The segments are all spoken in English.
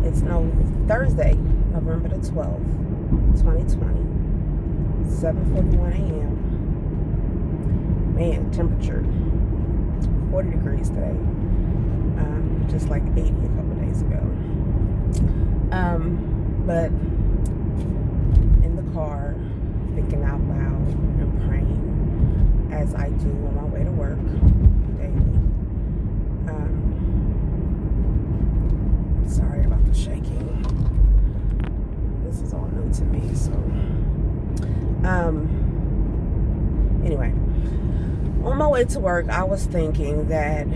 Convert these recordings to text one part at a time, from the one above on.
It's Thursday, November the 12th, 2020, 7:41 a.m. Man, temperature 40 degrees today, just like 80 a couple days ago. But in the car, thinking out loud and praying as I do on my way to work daily. Sorry about the shaking. This is all new to me, so anyway, on my way to work, I was thinking that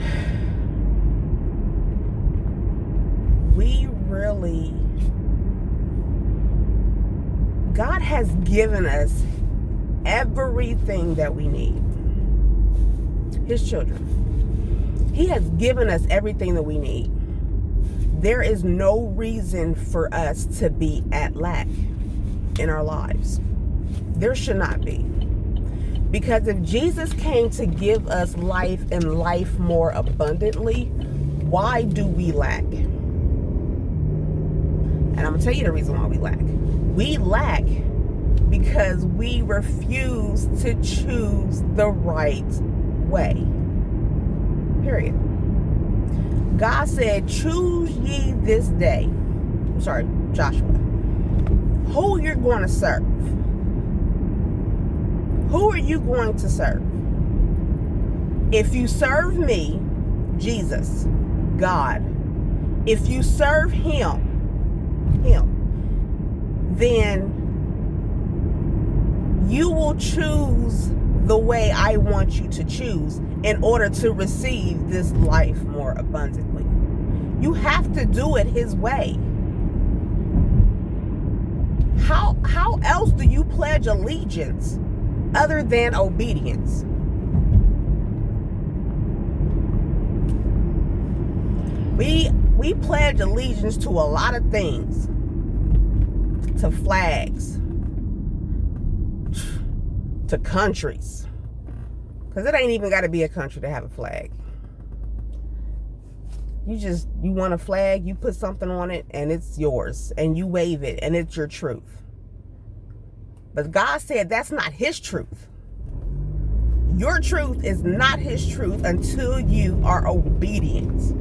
God has given us everything that we need. His children. He has given us everything that we need. There is no reason for us to be at lack in our lives. There should not be. Because if Jesus came to give us life and life more abundantly, why do we lack? And I'm going to tell you the reason why we lack. We lack because we refuse to choose the right way. Period. God said, choose ye this day. I'm sorry, Joshua. Who you're going to serve. Who are you going to serve? If you serve me, Jesus, God, if you serve him, then you will choose the way I want you to choose in order to receive this life more abundantly. You have to do it his way. How else do you pledge allegiance other than obedience? We pledge allegiance to a lot of things. To flags. To countries. Because it ain't even got to be a country to have a flag. You want a flag, you put something on it, and it's yours. And you wave it, and it's your truth. But God said that's not his truth. Your truth is not his truth until you are obedient.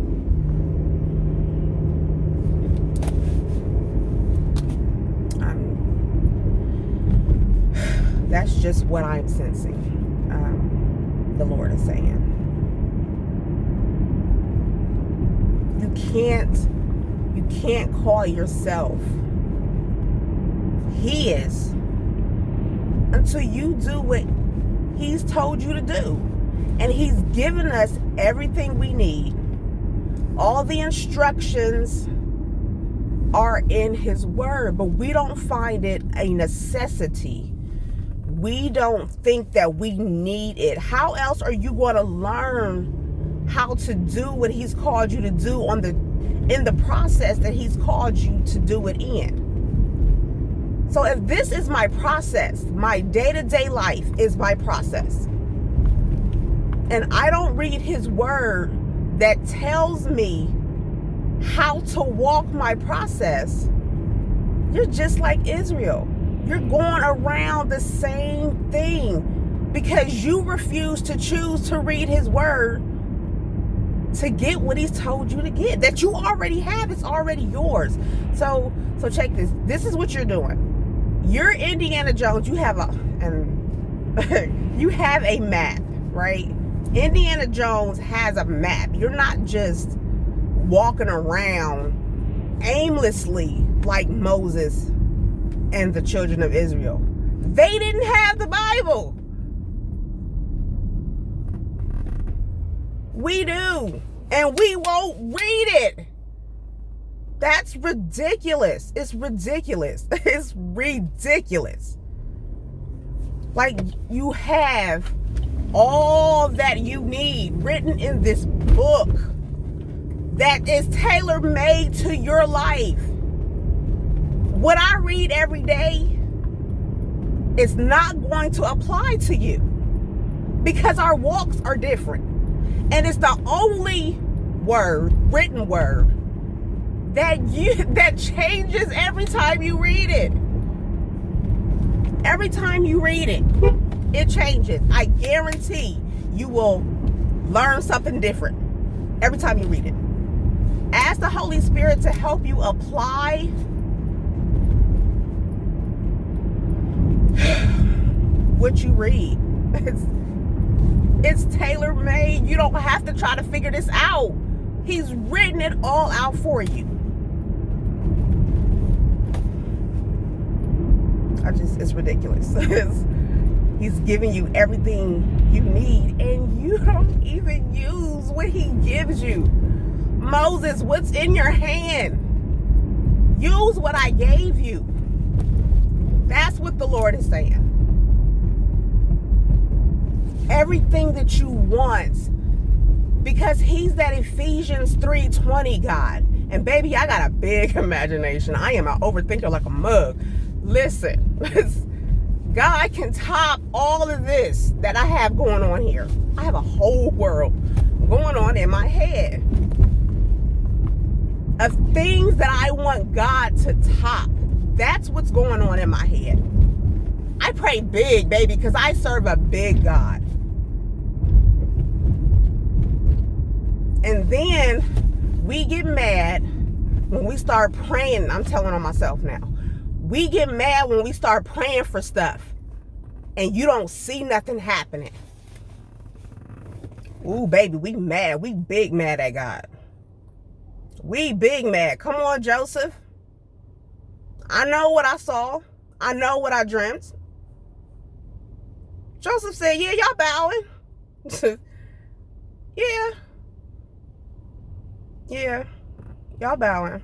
That's just what I'm sensing. The Lord is saying. You can't call yourself his until you do what he's told you to do. And he's given us everything we need. All the instructions are in his word, but we don't find it a necessity. We don't think that we need it. How else are you going to learn how to do what he's called you to do in the process that he's called you to do it in? So if this is my process, my day-to-day life is my process, and I don't read his word that tells me how to walk my process, you're just like Israel. You're going around the same thing because you refuse to choose to read his word to get what he's told you to get. That you already have. It's already yours. So check this. This is what you're doing. You're Indiana Jones. You have a map, right? Indiana Jones has a map. You're not just walking around aimlessly like Moses and the children of Israel. They didn't have the Bible. We do. And we won't read it. That's ridiculous. It's ridiculous. It's ridiculous. Like, you have all that you need written in this book that is tailor-made to your life. What I read every day is not going to apply to you because our walks are different. And it's the only word, written word, that changes every time you read it. Every time you read it, it changes. I guarantee you will learn something different every time you read it. Ask the Holy Spirit to help you apply what you read. It's tailor-made. You don't have to try to figure this out. He's written it all out for you. It's ridiculous. He's giving you everything you need, and you don't even use what he gives you. Moses, what's in your hand? Use what I gave you. That's what the Lord is saying. Everything that you want, because he's that Ephesians 3:20 God. And baby, I got a big imagination. I am an overthinker like a mug. Listen, God can top all of this that I have going on here. I have a whole world going on in my head of things that I want God to top. That's what's going on in my head. I pray big, baby, because I serve a big God. And then we get mad when we start praying. I'm telling on myself now. We get mad when we start praying for stuff and you don't see nothing happening. Ooh, baby, we mad. We big mad at God. We big mad. Come on, Joseph. I know what I saw. I know what I dreamt. Joseph said, yeah, y'all bowing. Yeah, y'all bowing.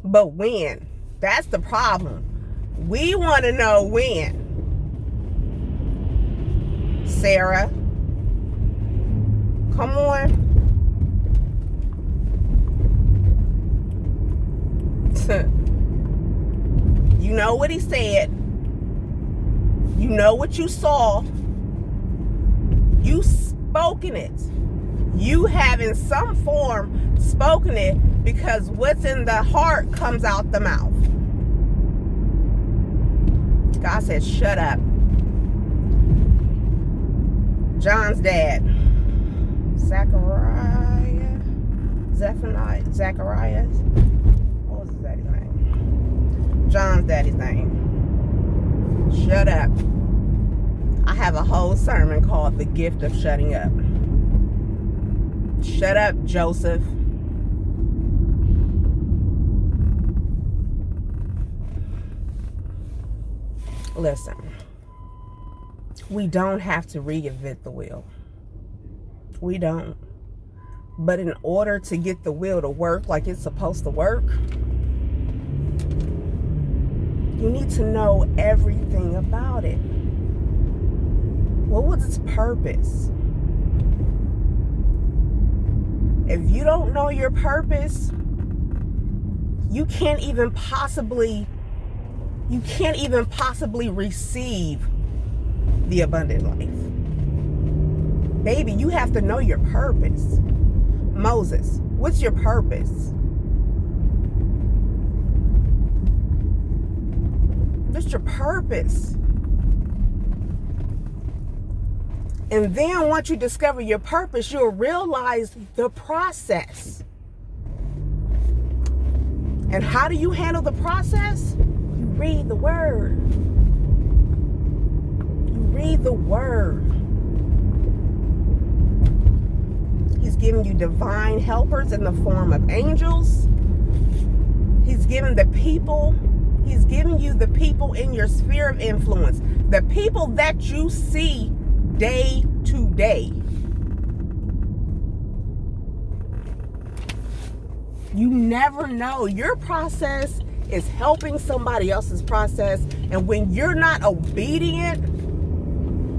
But when? That's the problem. We want to know when. Sarah, come on. You know what he said. You know what you saw. You spoken it. You have in some form spoken it, because what's in the heart comes out the mouth. God said, shut up. John's dad, Zacharias. What was his daddy's name? John's daddy's name. Shut up. I have a whole sermon called The Gift of Shutting Up. Shut up, Joseph. Listen, we don't have to reinvent the wheel. We don't. But in order to get the wheel to work like it's supposed to work, you need to know everything about it. What was its purpose? If you don't know your purpose, you can't even possibly receive the abundant life. Baby, you have to know your purpose. Moses, what's your purpose? What's your purpose? And then once you discover your purpose, you'll realize the process. And how do you handle the process? You read the word. You read the word. He's giving you divine helpers in the form of angels. He's giving you the people in your sphere of influence. The people that you see day to day. You never know. Your process is helping somebody else's process. And when you're not obedient,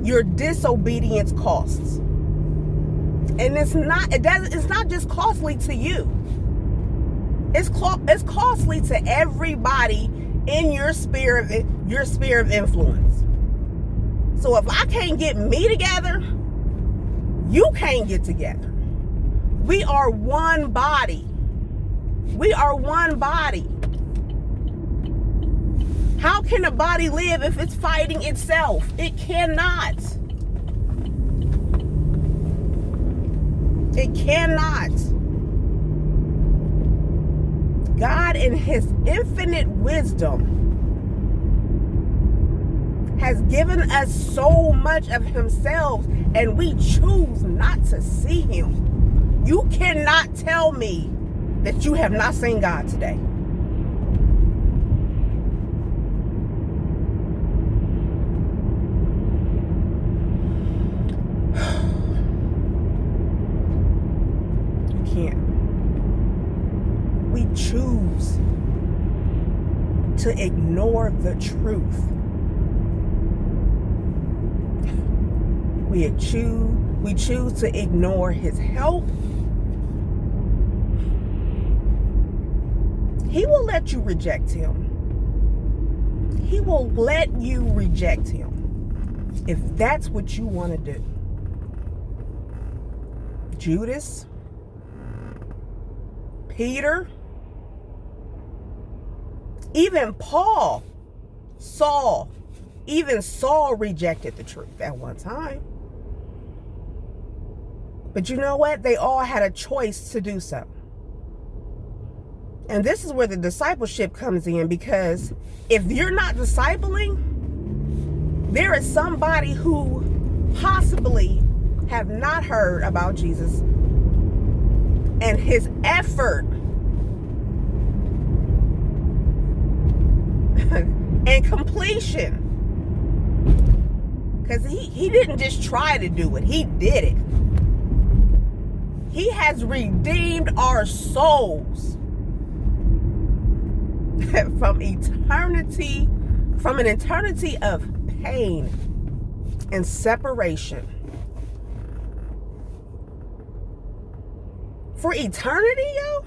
your disobedience costs. And it's not just costly to you. It's costly to everybody in your sphere of influence. So if I can't get me together, you can't get together. We are one body. We are one body. How can a body live if it's fighting itself? It cannot. It cannot. God, in his infinite wisdom, has given us so much of himself, and we choose not to see him. You cannot tell me that you have not seen God today. You can't. We choose to ignore the truth. We choose to ignore his help. He will let you reject him. He will let you reject him if that's what you want to do. Judas, Peter, even Paul, Saul, even Saul rejected the truth at one time. But you know what? They all had a choice to do so. And this is where the discipleship comes in, because if you're not discipling, there is somebody who possibly have not heard about Jesus, and his effort and completion, because he didn't just try to do it, he did it. He has redeemed our souls from eternity, from an eternity of pain and separation. For eternity, yo?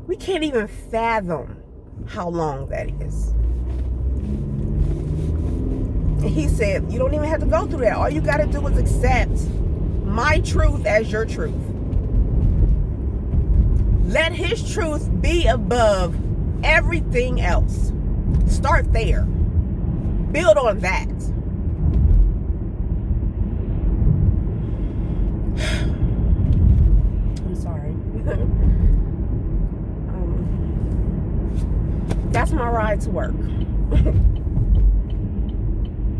We can't even fathom how long that is. And he said, you don't even have to go through that. All you got to do is accept my truth as your truth. Let his truth be above everything else. Start there. Build on that. I'm sorry. That's my ride to work.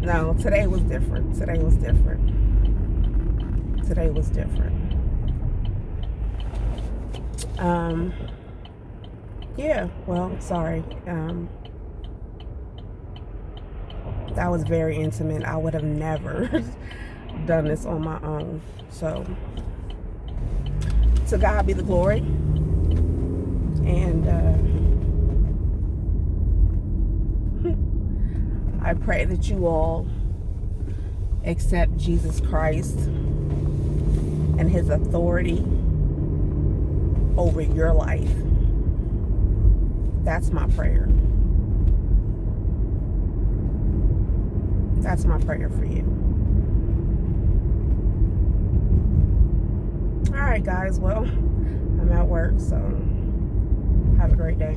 No, today was different. Today was different. Yeah, well, sorry. That was very intimate. I would have never done this on my own. So, to God be the glory. And I pray that you all accept Jesus Christ and his authority over your life. That's my prayer. That's my prayer for you. All right, guys. Well, I'm at work, so have a great day.